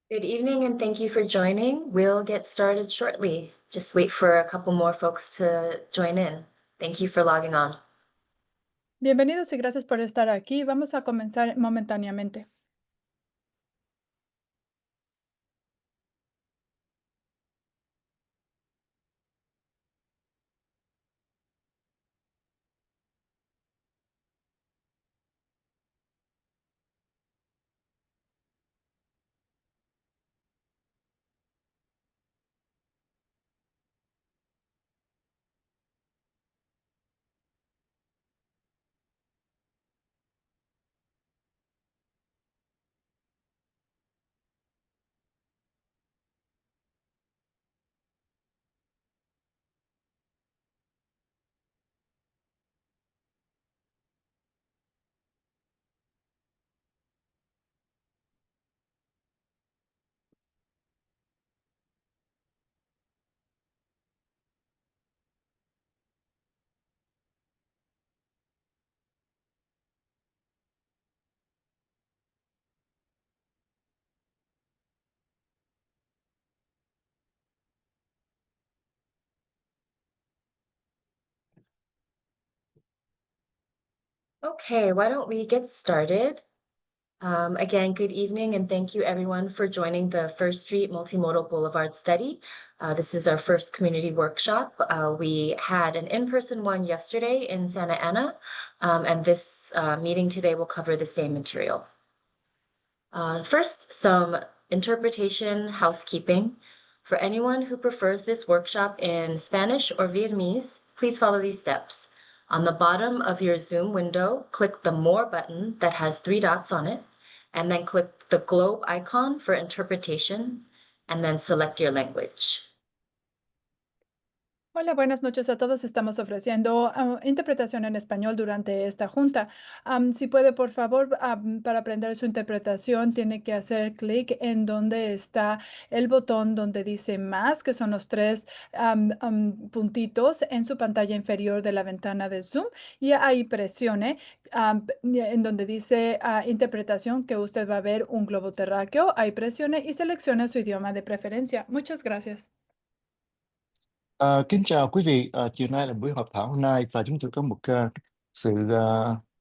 Good evening and thank you for joining. We'll get started shortly. Just wait for a couple more folks to join in. Thank you for logging on. Bienvenidos y gracias por estar aquí. Vamos a comenzar momentáneamente. Okay, why don't we get started? Again, good evening and thank you everyone for joining the First Street Multimodal Boulevard study. This is our first community workshop. We had an in-person one yesterday in Santa Ana, and this meeting today will cover the same material. First, some interpretation housekeeping. For anyone who prefers this workshop in Spanish or Vietnamese, please follow these steps. On the bottom of your Zoom window, click the More button that has 3 dots on it, and then click the globe icon for interpretation, and then select your language. Hola, buenas noches a todos. Estamos ofreciendo interpretación en español durante esta junta. Si puede, por favor, para aprender su interpretación, tiene que hacer clic en donde está el botón donde dice más, que son los 3 puntitos en su pantalla inferior de la ventana de Zoom, y ahí presione en donde dice interpretación, que usted va a ver un globo terráqueo. Ahí presione y seleccione su idioma de preferencia. Muchas gracias. Kính chào quý vị, chiều nay là buổi họp thảo hôm nay và chúng tôi có một sự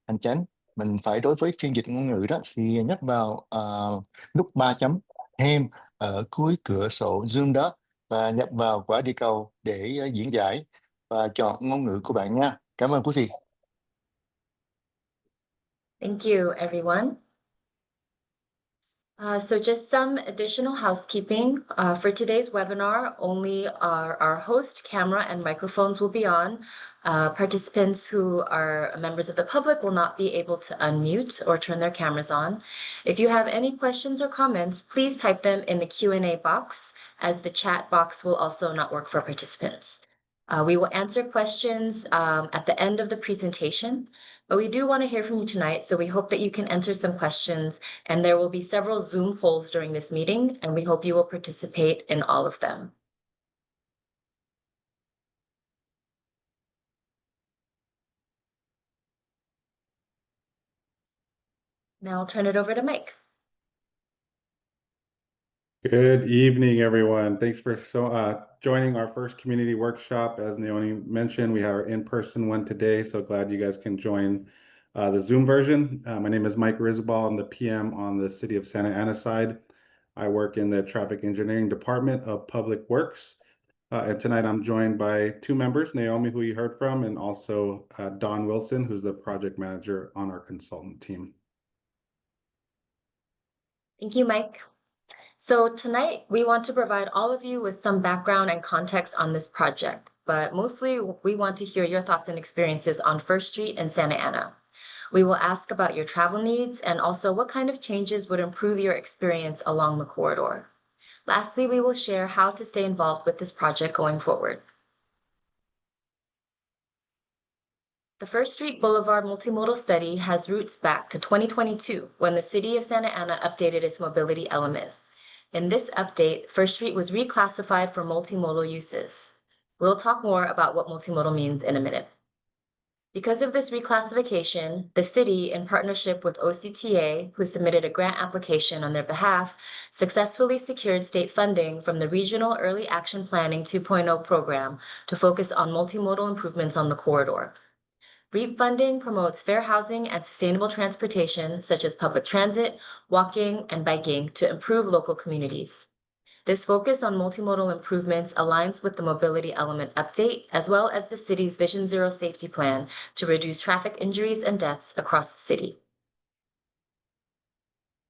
hành chánh. Mình phải đối với phiên dịch ngôn ngữ đó thì nhấp vào nút 3 chấm thêm ở cuối cửa sổ Zoom đó và nhập vào quả địa cầu để diễn giải và chọn ngôn ngữ của bạn nha. Cảm ơn quý vị. Thank you, everyone. So just some additional housekeeping. For today's webinar, only our host, camera, and microphones will be on. Participants who are members of the public will not be able to unmute or turn their cameras on. If you have any questions or comments, please type them in the Q&A box, as the chat box will also not work for participants. We will answer questions at the end of the presentation. But we do want to hear from you tonight, so we hope that you can enter some questions, and there will be several Zoom polls during this meeting, and we hope you will participate in all of them. Now I'll turn it over to Mike. Good evening, everyone. Thanks for joining our first community workshop. As Naomi mentioned, we have our in-person one today, so glad you guys can join the Zoom version. My name is Mike Risbal. I'm the PM on the City of Santa Ana side. I work in the Traffic Engineering Department of Public Works. And tonight I'm joined by 2 members, Naomi, who you heard from, and also Don Wilson, who's the project manager on our consultant team. Thank you, Mike. So tonight, we want to provide all of you with some background and context on this project, but mostly we want to hear your thoughts and experiences on First Street and Santa Ana. We will ask about your travel needs and also what kind of changes would improve your experience along the corridor. Lastly, we will share how to stay involved with this project going forward. The First Street Boulevard Multimodal Study has roots back to 2022, when the City of Santa Ana updated its mobility element. In this update, First Street was reclassified for multimodal uses. We'll talk more about what multimodal means in a minute. Because of this reclassification, the city, in partnership with OCTA, who submitted a grant application on their behalf, successfully secured state funding from the Regional Early Action Planning 2.0 program to focus on multimodal improvements on the corridor. REAP funding promotes fair housing and sustainable transportation, such as public transit, walking, and biking, to improve local communities. This focus on multimodal improvements aligns with the mobility element update, as well as the city's Vision Zero safety plan to reduce traffic injuries and deaths across the city.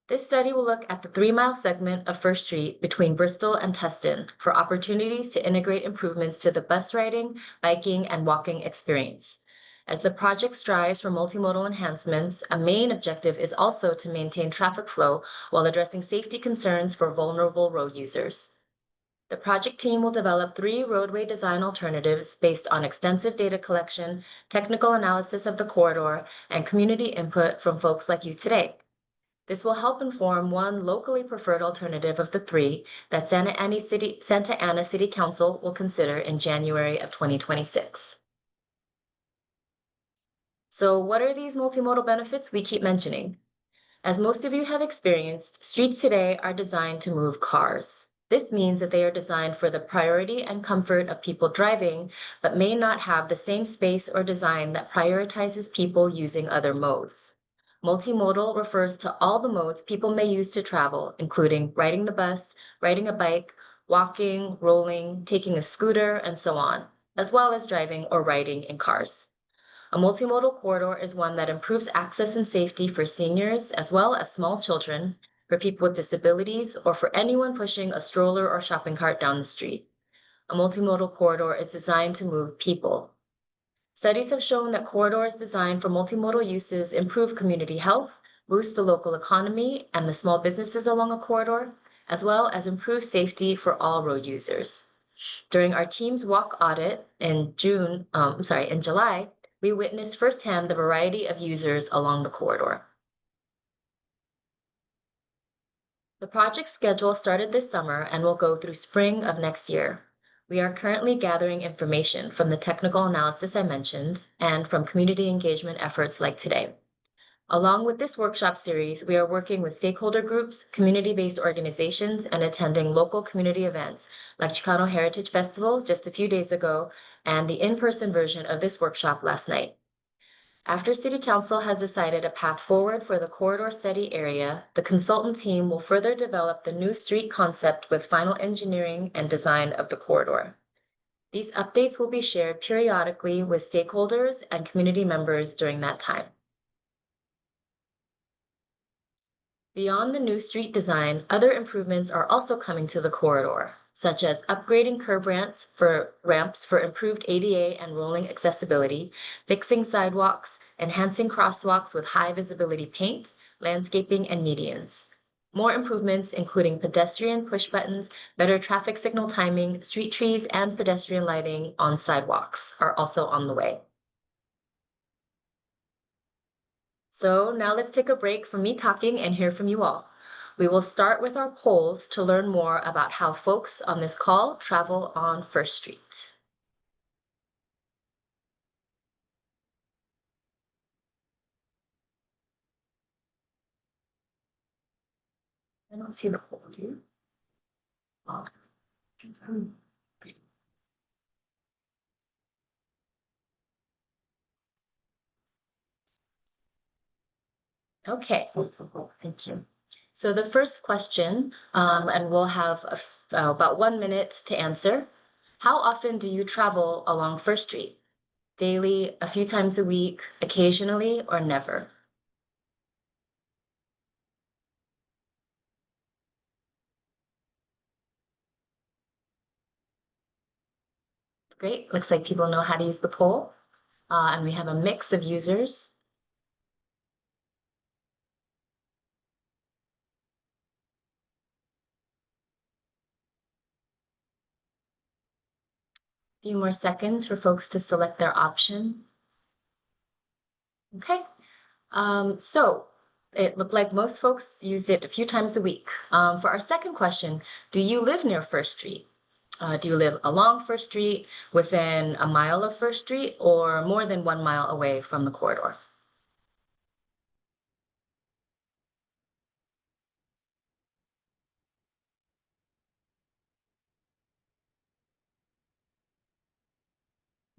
This study will look at the 3-mile segment of First Street between Bristol and Tustin for opportunities to integrate improvements to the bus riding, biking, and walking experience. As the project strives for multimodal enhancements, a main objective is also to maintain traffic flow while addressing safety concerns for vulnerable road users. The project team will develop 3 roadway design alternatives based on extensive data collection, technical analysis of the corridor, and community input from folks like you today. This will help inform one locally preferred alternative of the 3 that Santa Ana City Council will consider in January of 2026. So what are these multimodal benefits we keep mentioning? As most of you have experienced, streets today are designed to move cars. This means that they are designed for the priority and comfort of people driving, but may not have the same space or design that prioritizes people using other modes. Multimodal refers to all the modes people may use to travel, including riding the bus, riding a bike, walking, rolling, taking a scooter, and so on, as well as driving or riding in cars. A multimodal corridor is one that improves access and safety for seniors as well as small children, for people with disabilities, or for anyone pushing a stroller or shopping cart down the street. A multimodal corridor is designed to move people. Studies have shown that corridors designed for multimodal uses improve community health, boost the local economy and the small businesses along a corridor, as well as improve safety for all road users. During our team's walk audit in July, we witnessed firsthand the variety of users along the corridor. The project schedule started this summer and will go through spring of next year. We are currently gathering information from the technical analysis I mentioned and from community engagement efforts like today. Along with this workshop series, we are working with stakeholder groups, community-based organizations, and attending local community events like Chicano Heritage Festival just a few days ago and the in-person version of this workshop last night. After City Council has decided a path forward for the corridor study area, the consultant team will further develop the new street concept with final engineering and design of the corridor. These updates will be shared periodically with stakeholders and community members during that time. Beyond the new street design, other improvements are also coming to the corridor, such as upgrading curb ramps for improved ADA and rolling accessibility, fixing sidewalks, enhancing crosswalks with high visibility paint, landscaping, and medians. More improvements, including pedestrian push buttons, better traffic signal timing, street trees, and pedestrian lighting on sidewalks, are also on the way. So now let's take a break from me talking and hear from you all. We will start with our polls to learn more about how folks on this call travel on First Street. I don't see the poll, do you? Oh. Okay, thank you. So the first question, and we'll have about 1 minute to answer. How often do you travel along First Street? Daily, a few times a week, occasionally, or never? Great, looks like people know how to use the poll. And we have a mix of users. A few more seconds for folks to select their option. Okay, so it looked like most folks used it a few times a week. For our second question, do you live near First Street? Do you live along First Street, within a mile of First Street, or more than 1 mile away from the corridor?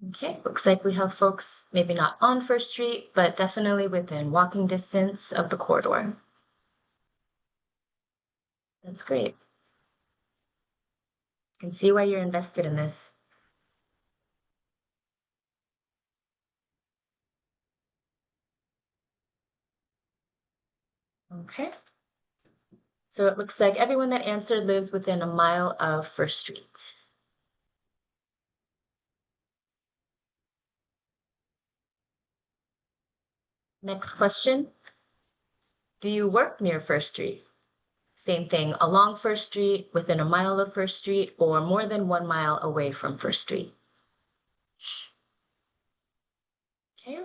Okay, looks like we have folks maybe not on First Street, but definitely within walking distance of the corridor. That's great. I can see why you're invested in this. Okay. So it looks like everyone that answered lives within a mile of First Street. Next question. Do you work near First Street? Same thing, along First Street, within a mile of First Street, or more than 1 mile away from First Street. Okay.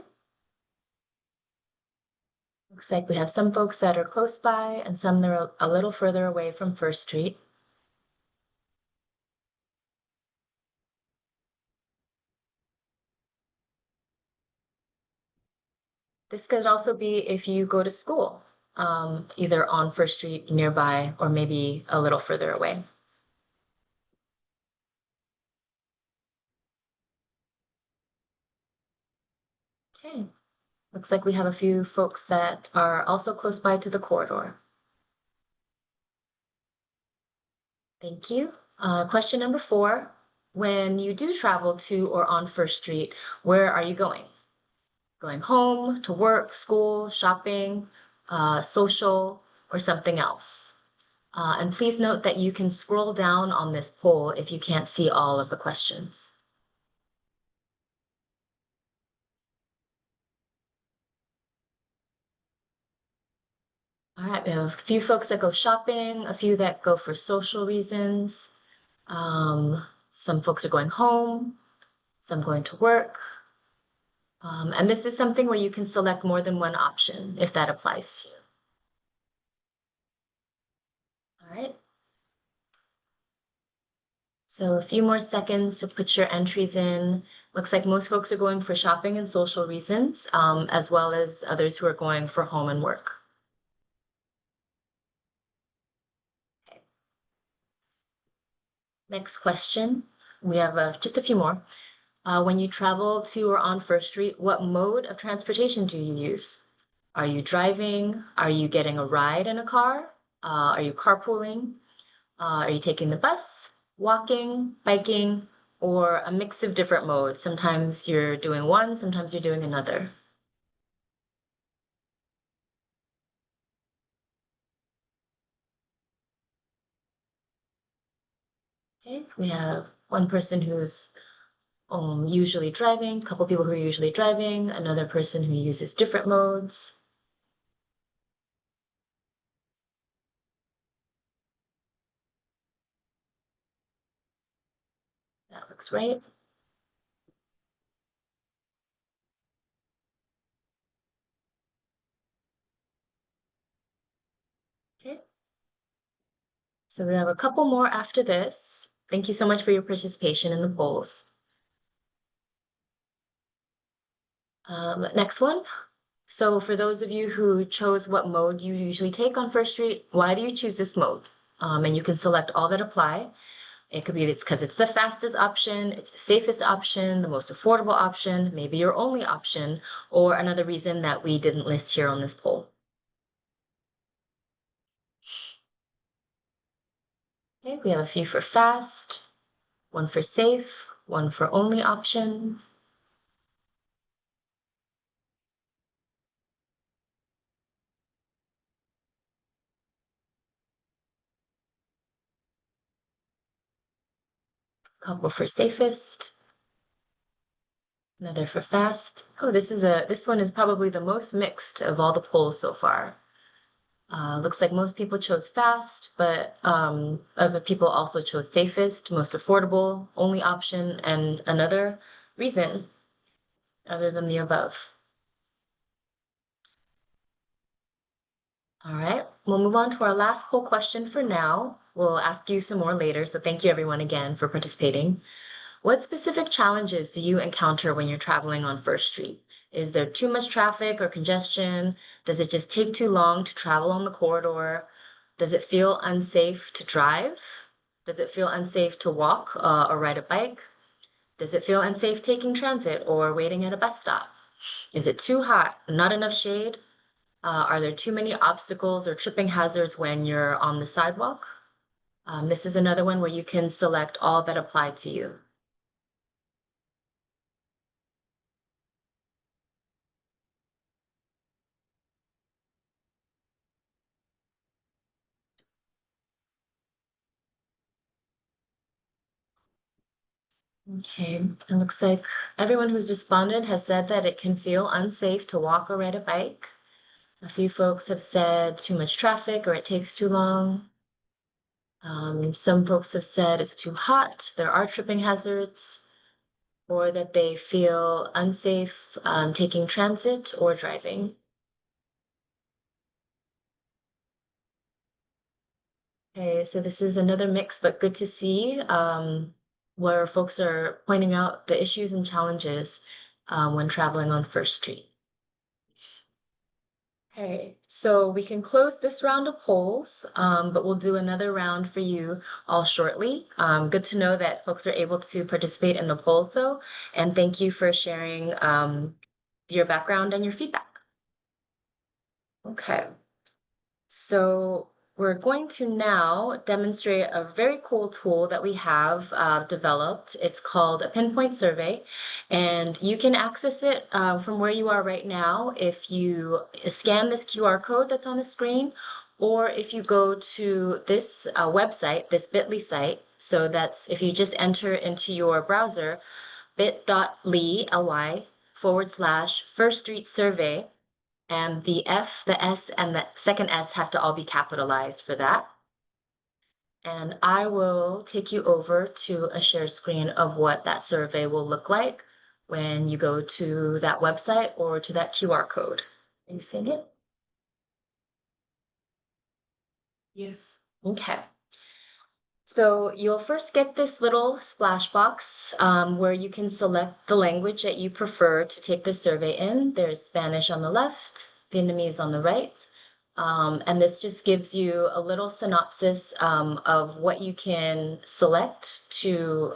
Looks like we have some folks that are close by and some that are a little further away from First Street. This could also be if you go to school, either on First Street nearby or maybe a little further away. Okay, looks like we have a few folks that are also close by to the corridor. Thank you. Question number 4. When you do travel to or on First Street, where are you going? Going home, to work, school, shopping, social, or something else? And please note that you can scroll down on this poll if you can't see all of the questions. All right, we have a few folks that go shopping, a few that go for social reasons. Some folks are going home, some going to work. And this is something where you can select more than one option if that applies to you. All right. So a few more seconds to put your entries in. Looks like most folks are going for shopping and social reasons, as well as others who are going for home and work. Okay. Next question. We have just a few more. When you travel to or on First Street, what mode of transportation do you use? Are you driving? Are you getting a ride in a car? Are you carpooling? Are you taking the bus, walking, biking, or a mix of different modes? Sometimes you're doing one, sometimes you're doing another. Okay, we have one person who's usually driving, a couple people who are usually driving, another person who uses different modes. That looks right. Okay. So we have a couple more after this. Thank you so much for your participation in the polls. Next one. So for those of you who chose what mode you usually take on First Street, why do you choose this mode? And you can select all that apply. It could be it's because it's the fastest option, it's the safest option, the most affordable option, maybe your only option, or another reason that we didn't list here on this poll. Okay, we have a few for fast, one for safe, one for only option. Couple for safest, another for fast. Oh, this one is probably the most mixed of all the polls so far. Looks like most people chose fast, but other people also chose safest, most affordable, only option, and another reason other than the above. All right, we'll move on to our last poll question for now. We'll ask you some more later, so thank you everyone again for participating. What specific challenges do you encounter when you're traveling on First Street? Is there too much traffic or congestion? Does it just take too long to travel on the corridor? Does it feel unsafe to drive? Does it feel unsafe to walk or ride a bike? Does it feel unsafe taking transit or waiting at a bus stop? Is it too hot, not enough shade? Are there too many obstacles or tripping hazards when you're on the sidewalk? This is another one where you can select all that apply to you. Okay, it looks like everyone who's responded has said that it can feel unsafe to walk or ride a bike. A few folks have said too much traffic or it takes too long. Some folks have said it's too hot, there are tripping hazards, or that they feel unsafe taking transit or driving. Okay, so this is another mix, but good to see where folks are pointing out the issues and challenges when traveling on First Street. Okay, so we can close this round of polls, but we'll do another round for you all shortly. Good to know that folks are able to participate in the polls though, and thank you for sharing your background and your feedback. Okay. So we're going to now demonstrate a very cool tool that we have developed. It's called a pinpoint survey, and you can access it from where you are right now if you scan this QR code that's on the screen, or if you go to this website, this bit.ly site. So that's if you just enter into your browser bit.ly/First Street Survey. And the F, the S, and the second S have to all be capitalized for that. And I will take you over to a share screen of what that survey will look like when you go to that website or to that QR code. Are you seeing it? Yes. Okay. So you'll first get this little splash box where you can select the language that you prefer to take the survey in. There's Spanish on the left, Vietnamese on the right. And this just gives you a little synopsis of what you can select to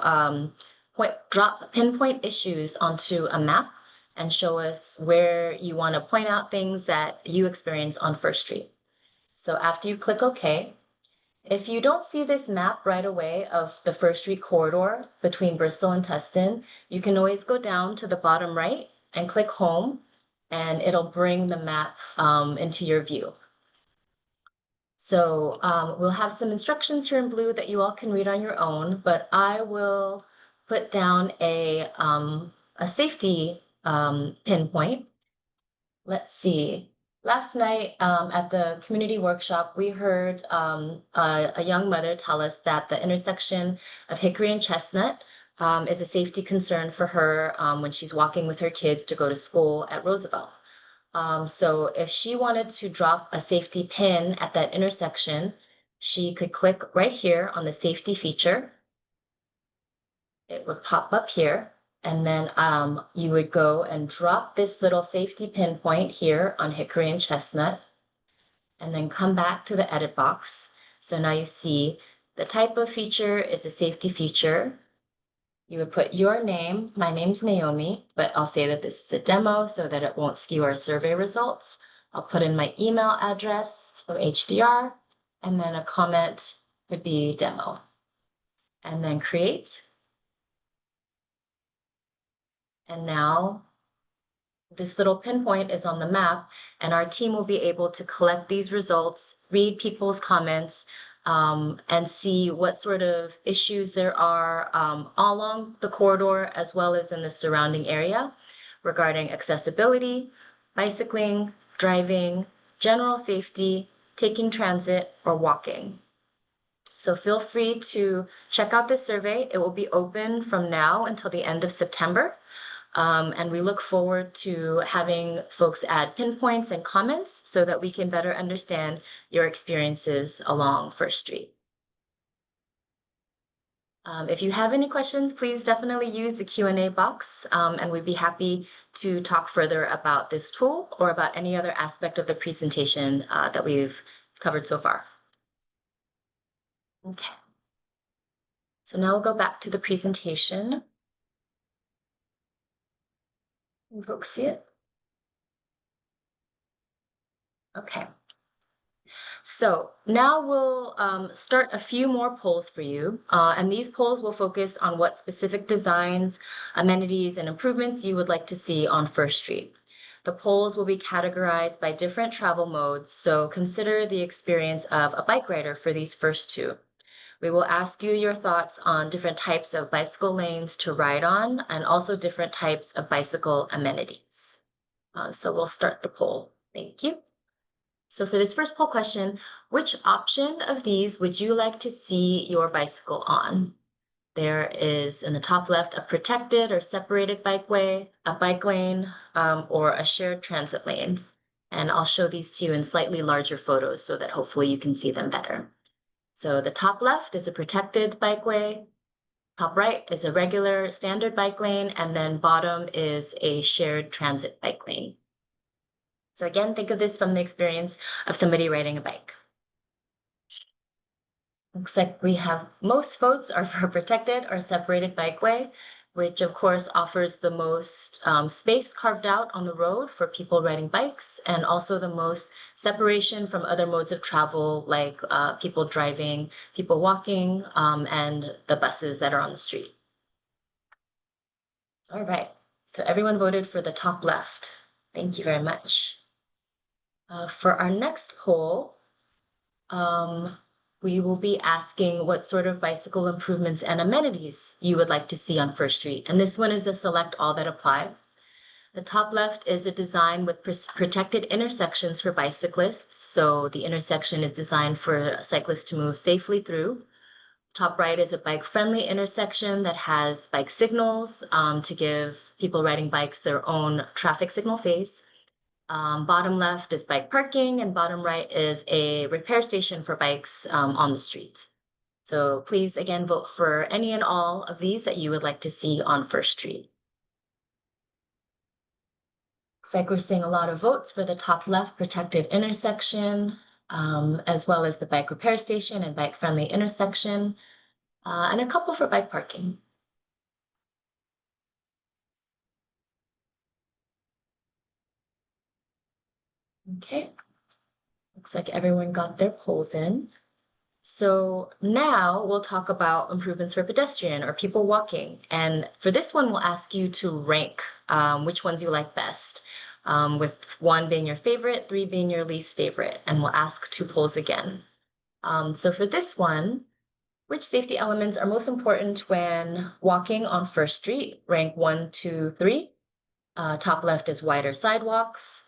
pinpoint issues onto a map and show us where you want to point out things that you experience on First Street. So after you click OK, if you don't see this map right away of the First Street corridor between Bristol and Tustin, you can always go down to the bottom right and click Home, and it'll bring the map into your view. So we'll have some instructions here in blue that you all can read on your own, but I will put down a safety pinpoint. Let's see. Last night at the community workshop, we heard a young mother tell us that the intersection of Hickory and Chestnut is a safety concern for her when she's walking with her kids to go to school at Roosevelt. So if she wanted to drop a safety pin at that intersection, she could click right here on the safety feature. It would pop up here. And then you would go and drop this little safety pinpoint here on Hickory and Chestnut, and then come back to the edit box. So now you see the type of feature is a safety feature. You would put your name. My name's Naomi, but I'll say that this is a demo so that it won't skew our survey results. I'll put in my email address for HDR, and then a comment would be demo. And then create. And now this little pinpoint is on the map, and our team will be able to collect these results, read people's comments, and see what sort of issues there are all along the corridor as well as in the surrounding area regarding accessibility, bicycling, driving, general safety, taking transit, or walking. So feel free to check out this survey. It will be open from now until the end of September. And we look forward to having folks add pinpoints and comments so that we can better understand your experiences along First Street. If you have any questions, please definitely use the Q&A box, and we'd be happy to talk further about this tool or about any other aspect of the presentation that we've covered so far. Okay. So now we'll go back to the presentation. Can folks see it? Okay. So now we'll start a few more polls for you, and these polls will focus on what specific designs, amenities, and improvements you would like to see on First Street. The polls will be categorized by different travel modes, so consider the experience of a bike rider for these first two. We will ask you your thoughts on different types of bicycle lanes to ride on, and also different types of bicycle amenities. So we'll start the poll. Thank you. So for this first poll question, which option of these would you like to see your bicycle on? There is in the top left a protected or separated bikeway, a bike lane, or a shared transit lane. And I'll show these to you in slightly larger photos so that hopefully you can see them better. So the top left is a protected bikeway, top right is a regular standard bike lane, and then bottom is a shared transit bike lane. So again, think of this from the experience of somebody riding a bike. Looks like we have most votes are for protected or separated bikeway, which of course offers the most space carved out on the road for people riding bikes, and also the most separation from other modes of travel like people driving, people walking, and the buses that are on the street. All right, so everyone voted for the top left. Thank you very much. For our next poll, we will be asking what sort of bicycle improvements and amenities you would like to see on First Street. And this one is a select all that apply. The top left is a design with protected intersections for bicyclists. So the intersection is designed for cyclists to move safely through. Top right is a bike-friendly intersection that has bike signals to give people riding bikes their own traffic signal phase. Bottom left is bike parking, and bottom right is a repair station for bikes on the street. So please, again, vote for any and all of these that you would like to see on First Street. Looks like we're seeing a lot of votes for the top left protected intersection, as well as the bike repair station and bike-friendly intersection, and a couple for bike parking. Okay, looks like everyone got their polls in. So now we'll talk about improvements for pedestrian or people walking. And for this one, we'll ask you to rank which ones you like best, with 1 being your favorite, 3 being your least favorite. And we'll ask 2 polls again. So for this one, which safety elements are most important when walking on First Street? Rank 1, 2, 3. Top left is wider sidewalks.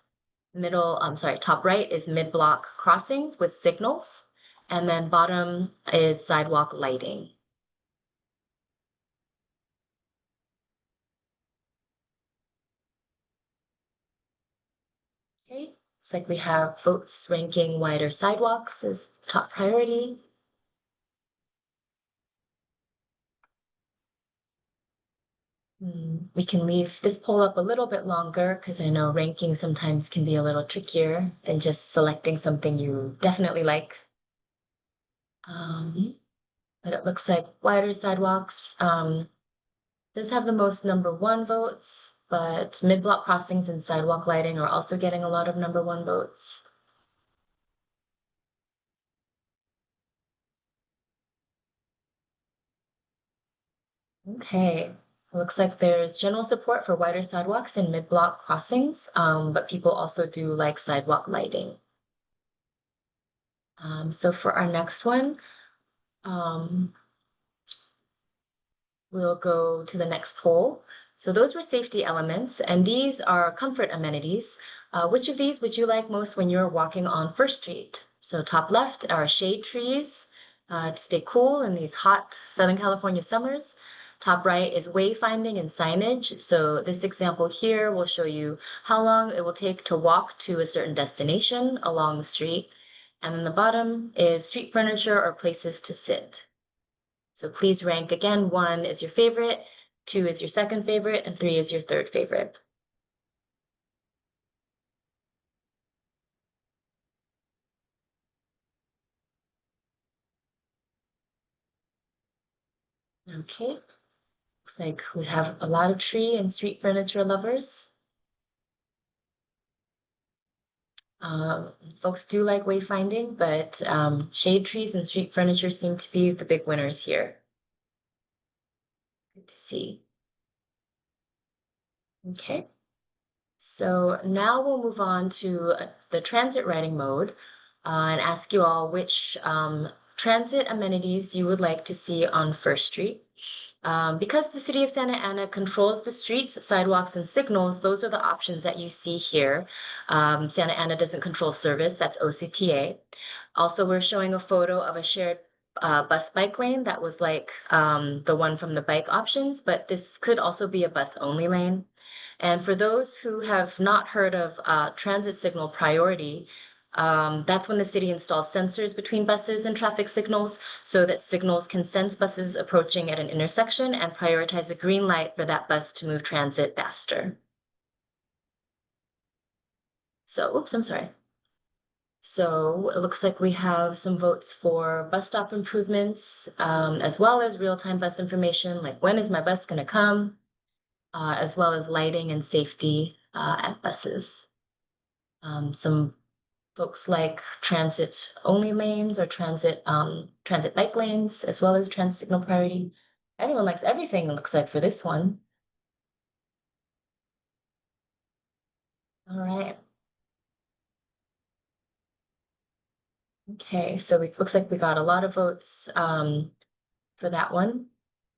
Top right is mid-block crossings with signals. And then bottom is sidewalk lighting. Okay, it's like we have votes ranking wider sidewalks as top priority. We can leave this poll up a little bit longer because I know ranking sometimes can be a little trickier than just selecting something you definitely like. But it looks like wider sidewalks does have the most number 1 votes, but mid-block crossings and sidewalk lighting are also getting a lot of number 1 votes. Okay, looks like there's general support for wider sidewalks and mid-block crossings, but people also do like sidewalk lighting. So for our next one, we'll go to the next poll. So those were safety elements, and these are comfort amenities. Which of these would you like most when you're walking on First Street? So top left are shade trees to stay cool in these hot Southern California summers. Top right is wayfinding and signage. So this example here will show you how long it will take to walk to a certain destination along the street. And then the bottom is street furniture or places to sit. So please rank again, 1 is your favorite, 2 is your second favorite, and 3 is your third favorite. Okay, looks like we have a lot of tree and street furniture lovers. Folks do like wayfinding, but shade trees and street furniture seem to be the big winners here. Good to see. Okay, so now we'll move on to the transit writing mode and ask you all which transit amenities you would like to see on First Street. Because the city of Santa Ana controls the streets, sidewalks, and signals, those are the options that you see here. Santa Ana doesn't control service, that's OCTA. Also, we're showing a photo of a shared bus bike lane that was like the one from the bike options, but this could also be a bus only lane. And for those who have not heard of transit signal priority, that's when the city installs sensors between buses and traffic signals so that signals can sense buses approaching at an intersection and prioritize a green light for that bus to move transit faster. So, oops, I'm sorry. So it looks like we have some votes for bus stop improvements, as well as real-time bus information, like when is my bus going to come, as well as lighting and safety at buses. Some folks like transit only lanes or transit bike lanes, as well as transit signal priority. Everyone likes everything, it looks like, for this one. All right. Okay, so it looks like we got a lot of votes for that one.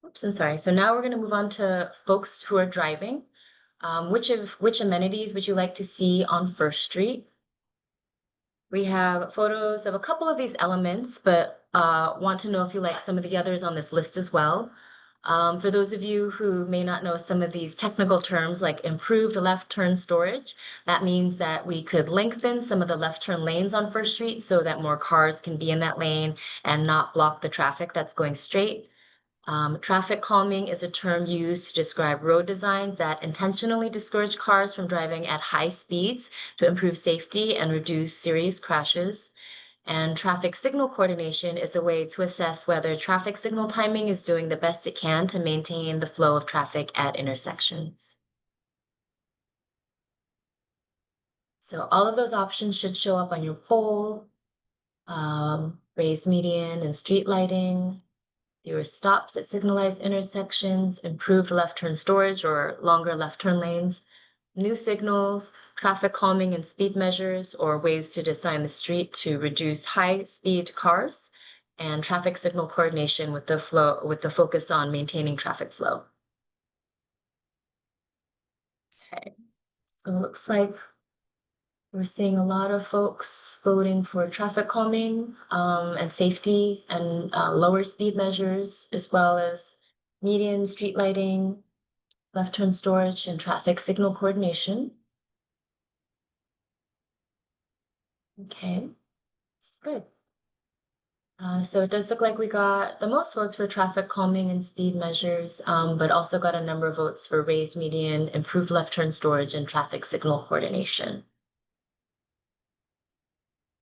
Oops, I'm sorry. So now we're going to move on to folks who are driving. Which amenities would you like to see on First Street? We have photos of a couple of these elements, but want to know if you like some of the others on this list as well. For those of you who may not know some of these technical terms like improved left turn storage, that means that we could lengthen some of the left turn lanes on First Street so that more cars can be in that lane and not block the traffic that's going straight. Traffic calming is a term used to describe road designs that intentionally discourage cars from driving at high speeds to improve safety and reduce serious crashes. And traffic signal coordination is a way to assess whether traffic signal timing is doing the best it can to maintain the flow of traffic at intersections. So all of those options should show up on your poll. Raised median and street lighting, fewer stops at signalized intersections, improved left turn storage or longer left turn lanes, new signals, traffic calming and speed measures, or ways to design the street to reduce high-speed cars, and traffic signal coordination with the focus on maintaining traffic flow. Okay, so it looks like we're seeing a lot of folks voting for traffic calming and safety and lower speed measures, as well as median street lighting, left turn storage, and traffic signal coordination. Okay, good. So it does look like we got the most votes for traffic calming and speed measures, but also got a number of votes for raised median, improved left turn storage, and traffic signal coordination.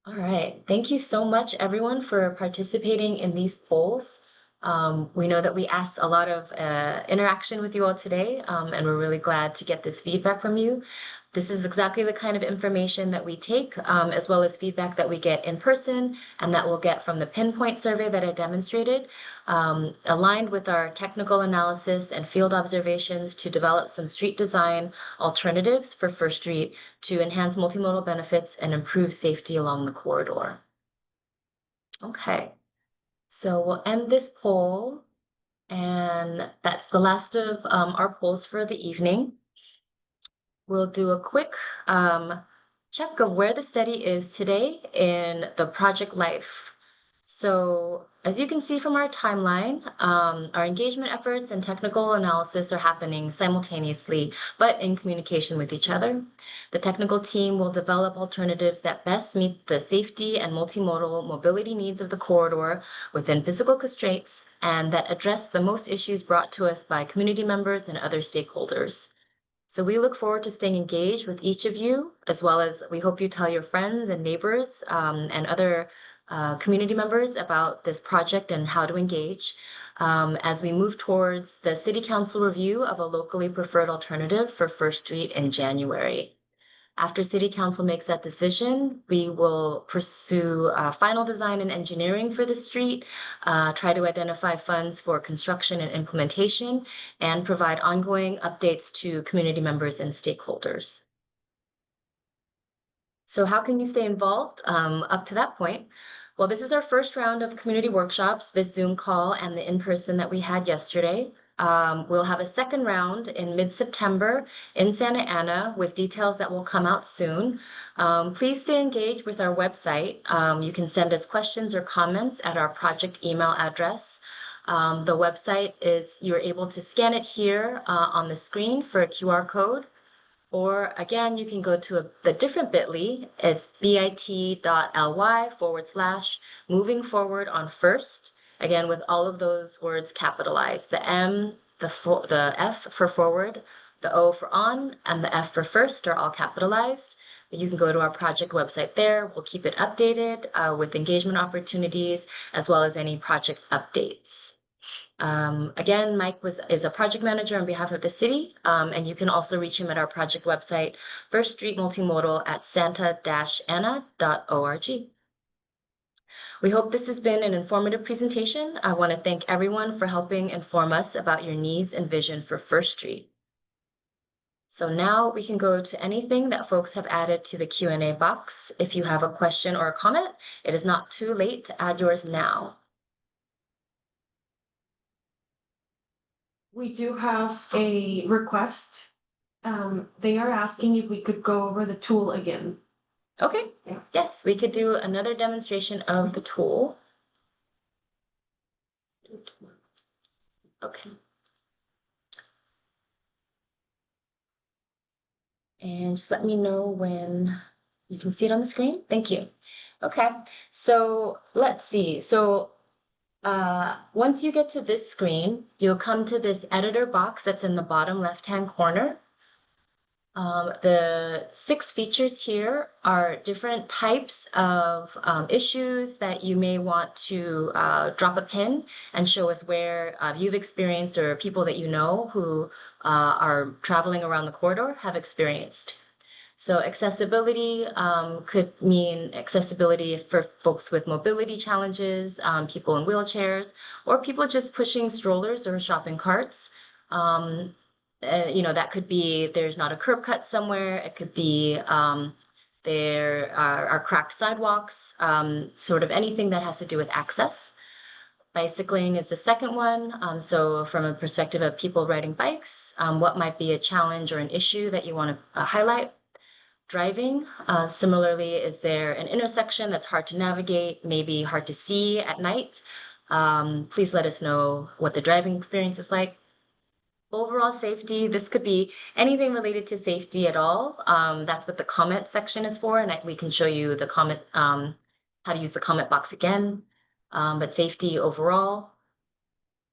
All right, thank you so much, everyone, for participating in these polls. We know that we asked a lot of interaction with you all today, and we're really glad to get this feedback from you. This is exactly the kind of information that we take, as well as feedback that we get in person and that we'll get from the pinpoint survey that I demonstrated, aligned with our technical analysis and field observations to develop some street design alternatives for First Street to enhance multimodal benefits and improve safety along the corridor. Okay, so we'll end this poll, and that's the last of our polls for the evening. We'll do a quick check of where the study is today in the project life. So as you can see from our timeline, our engagement efforts and technical analysis are happening simultaneously, but in communication with each other. The technical team will develop alternatives that best meet the safety and multimodal mobility needs of the corridor within physical constraints and that address the most issues brought to us by community members and other stakeholders. So we look forward to staying engaged with each of you, as well as we hope you tell your friends and neighbors and other community members about this project and how to engage as we move towards the City Council review of a locally preferred alternative for First Street in January. After City Council makes that decision, we will pursue final design and engineering for the street, try to identify funds for construction and implementation, and provide ongoing updates to community members and stakeholders. So how can you stay involved up to that point? Well, this is our first round of community workshops, this Zoom call and the in-person that we had yesterday. We'll have a second round in mid-September in Santa Ana with details that will come out soon. Please stay engaged with our website. You can send us questions or comments at our project email address. The website is, you're able to scan it here on the screen for a QR code. Or again, you can go to the different bit.ly. It's bit.ly/moving forward on first. Again, with all of those words capitalized. The M, the F for forward, the O for on, and the F for first are all capitalized. You can go to our project website there. We'll keep it updated with engagement opportunities as well as any project updates. Again, Mike is a project manager on behalf of the city, and you can also reach him at our project website, First Street Multimodal at santa-ana.org. We hope this has been an informative presentation. I want to thank everyone for helping inform us about your needs and vision for First Street. So now we can go to anything that folks have added to the Q&A box. If you have a question or a comment, it is not too late to add yours now. We do have a request. They are asking if we could go over the tool again. Okay, Yeah. yes, we could do another demonstration of the tool. Okay. And just let me know when you can see it on the screen. Thank you. Okay, so let's see. So once you get to this screen, you'll come to this editor box that's in the bottom left-hand corner. The 6 features here are different types of issues that you may want to drop a pin and show us where you've experienced or people that you know who are traveling around the corridor have experienced. So accessibility could mean accessibility for folks with mobility challenges, people in wheelchairs, or people just pushing strollers or shopping carts. That could be there's not a curb cut somewhere. It could be there are cracked sidewalks, sort of anything that has to do with access. Bicycling is the second one. So from a perspective of people riding bikes, what might be a challenge or an issue that you want to highlight? Driving, similarly, is there an intersection that's hard to navigate, maybe hard to see at night? Please let us know what the driving experience is like. Overall safety, this could be anything related to safety at all. That's what the comment section is for, and we can show you the comment, how to use the comment box again. But safety overall.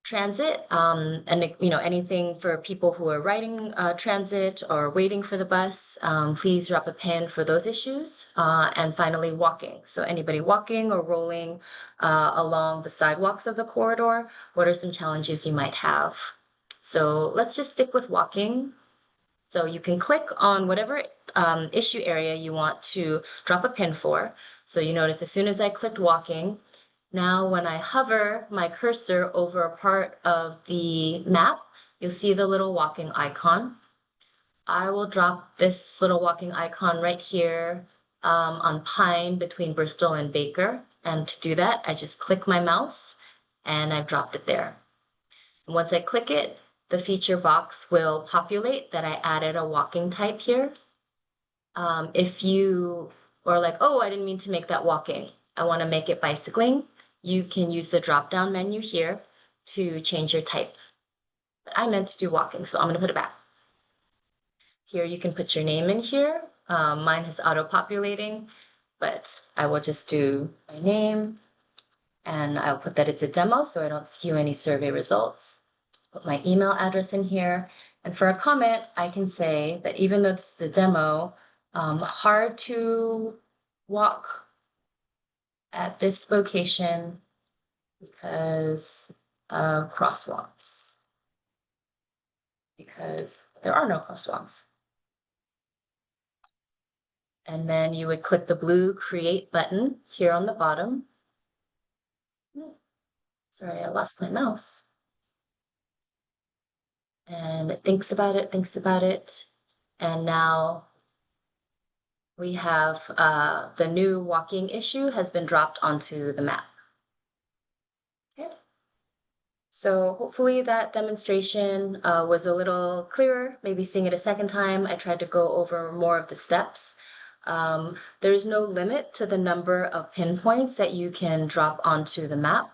Transit, and anything for people who are riding transit or waiting for the bus, please drop a pin for those issues. And finally, walking. So anybody walking or rolling along the sidewalks of the corridor, what are some challenges you might have? So let's just stick with walking. So you can click on whatever issue area you want to drop a pin for. So you notice as soon as I clicked walking, now when I hover my cursor over a part of the map, you'll see the little walking icon. I will drop this little walking icon right here on Pine between Bristol and Baker. And to do that, I just click my mouse and I've dropped it there. And once I click it, the feature box will populate that I added a walking type here. If you are like, oh, I didn't mean to make that walking, I want to make it bicycling, you can use the drop-down menu here to change your type. But I meant to do walking, so I'm gonna put it back. Here you can put your name in here. Mine is auto-populating, but I will just do my name and I'll put that it's a demo so I don't skew any survey results. Put my email address in here. And for a comment, I can say that even though this is a demo, hard to walk at this location because of crosswalks. Because there are no crosswalks. And then you would click the blue create button here on the bottom. Sorry, I lost my mouse. And it thinks about it, thinks about it. And now we have the new walking issue has been dropped onto the map. Okay. So hopefully that demonstration was a little clearer, maybe seeing it a second time. I tried to go over more of the steps. There's no limit to the number of pinpoints that you can drop onto the map.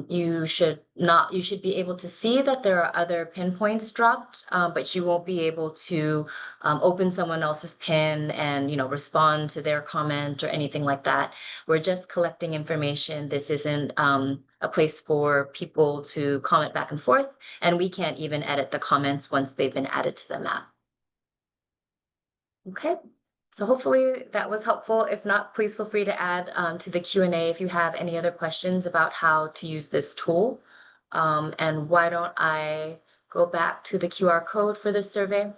You should be able to see that there are other pinpoints dropped, but you won't be able to open someone else's pin and, respond to their comment or anything like that. We're just collecting information. This isn't a place for people to comment back and forth, and we can't even edit the comments once they've been added to the map. Okay. So hopefully that was helpful. If not, please feel free to add to the Q&A if you have any other questions about how to use this tool. And why don't I go back to the QR code for the survey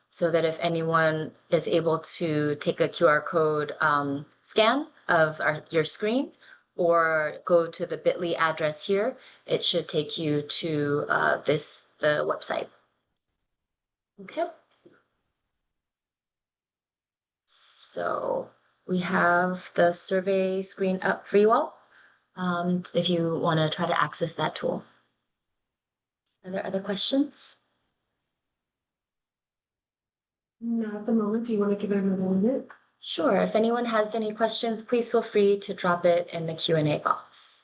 so that if anyone is able to take a QR code scan of your screen or go to the bit.ly address here, it should take you to the website. Okay. So we have the survey screen up for you all if you want to try to access that tool. Are there other questions? Not at the moment. Do you want to give it another minute? Sure. If anyone has any questions, please feel free to drop it in the Q&A box.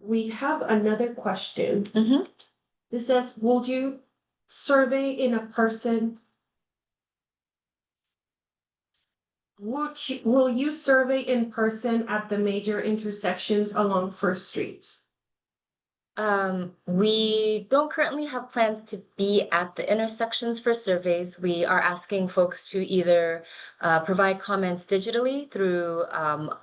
We have another question. Mm-hmm. This says, will you survey in person? Will you survey in person at the major intersections along First Street? We don't currently have plans to be at the intersections for surveys. We are asking folks to either provide comments digitally through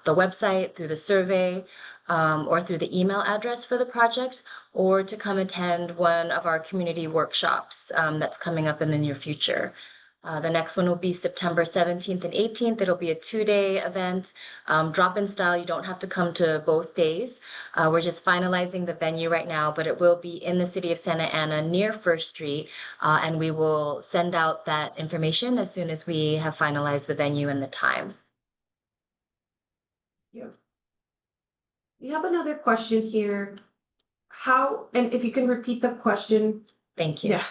the website, through the survey, or through the email address for the project, or to come attend one of our community workshops that's coming up in the near future. The next one will be September 17th and 18th. It'll be a 2-day event, drop-in style. You don't have to come to both days. We're just finalizing the venue right now, but it will be in the city of Santa Ana near First Street, and we will send out that information as soon as we have finalized the venue and the time. Yeah. We have another question here. And if you can repeat the question. Thank you. Yeah.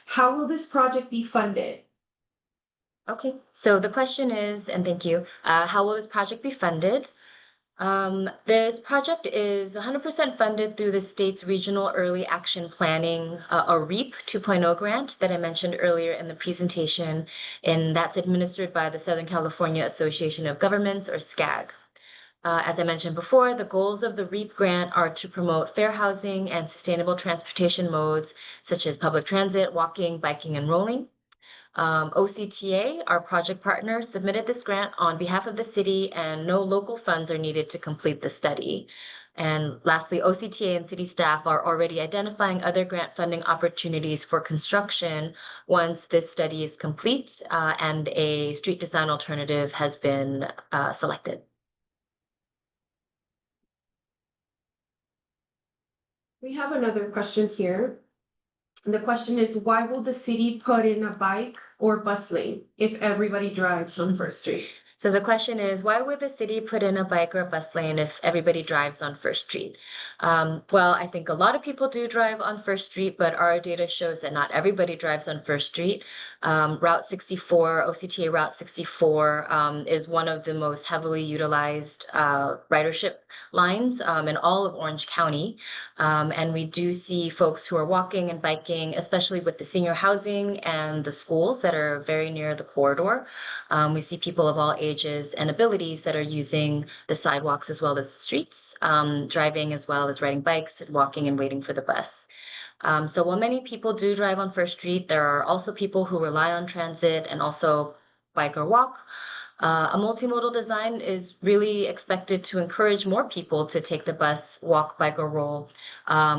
How will this project be funded? Okay, so the question is, and thank you, how will this project be funded? This project is 100% funded through the state's Regional Early Action Planning, a REAP 2.0 grant that I mentioned earlier in the presentation, and that's administered by the Southern California Association of Governments, or SCAG. As I mentioned before, the goals of the REAP grant are to promote fair housing and sustainable transportation modes, such as public transit, walking, biking, and rolling. OCTA, our project partner, submitted this grant on behalf of the city, and no local funds are needed to complete the study. And lastly, OCTA and city staff are already identifying other grant funding opportunities for construction once this study is complete and a street design alternative has been selected. We have another question here. The question is, why will the city put in a bike or bus lane if everybody drives on First Street? So the question is, why would the city put in a bike or a bus lane if everybody drives on First Street? Well, I think a lot of people do drive on First Street, but our data shows that not everybody drives on First Street. Route 64, OCTA Route 64, is one of the most heavily utilized ridership lines in all of Orange County. And we do see folks who are walking and biking, especially with the senior housing and the schools that are very near the corridor. We see people of all ages and abilities that are using the sidewalks as well as the streets, driving as well as riding bikes, walking and waiting for the bus. So while many people do drive on First Street, there are also people who rely on transit and also bike or walk. A multimodal design is really expected to encourage more people to take the bus, walk, bike, or roll,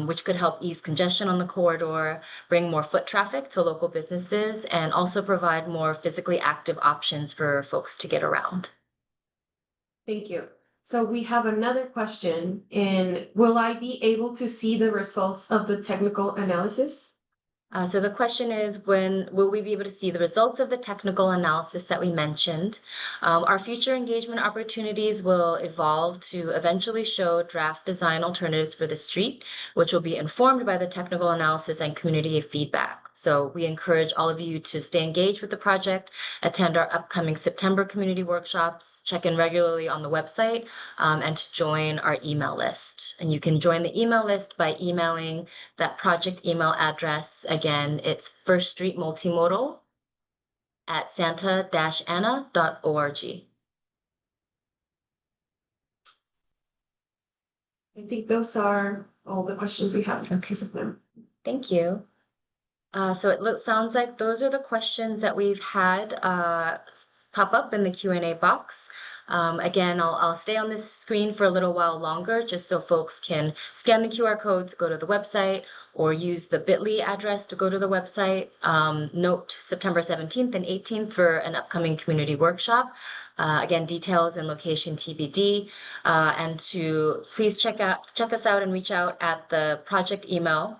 which could help ease congestion on the corridor, bring more foot traffic to local businesses, and also provide more physically active options for folks to get around. Thank you. So we have another question, and will I be able to see the results of the technical analysis? So the question is, when will we be able to see the results of the technical analysis that we mentioned? Our future engagement opportunities will evolve to eventually show draft design alternatives for the street, which will be informed by the technical analysis and community feedback. So we encourage all of you to stay engaged with the project, attend our upcoming September community workshops, check in regularly on the website, and to join our email list. And you can join the email list by emailing that project email address. Again, it's First Street Multimodal at santa-ana.org. I think those are all the questions we have. Okay. Thank you. So it sounds like those are the questions that we've had pop up in the Q&A box. Again, I'll stay on this screen for a little while longer, just so folks can scan the QR code to go to the website or use the bit.ly address to go to the website. Note September 17th and 18th for an upcoming community workshop. Again, details and location TBD. And to please check us out and reach out at the project email.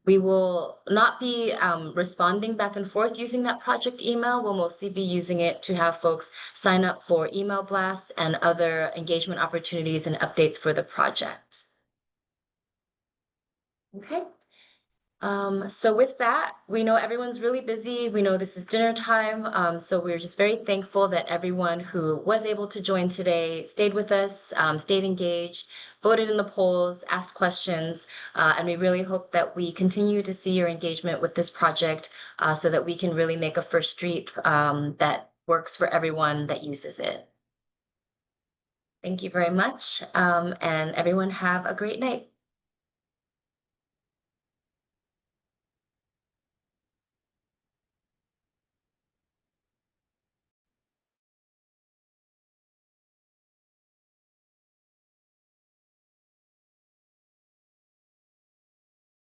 We will not be responding back and forth using that project email. We'll mostly be using it to have folks sign up for email blasts and other engagement opportunities and updates for the project. Okay. So with that, we know everyone's really busy. We know this is dinner time. So we're just very thankful that everyone who was able to join today stayed with us, stayed engaged, voted in the polls, asked questions, and we really hope that we continue to see your engagement with this project so that we can really make a First Street that works for everyone that uses it. Thank you very much, and everyone have a great night.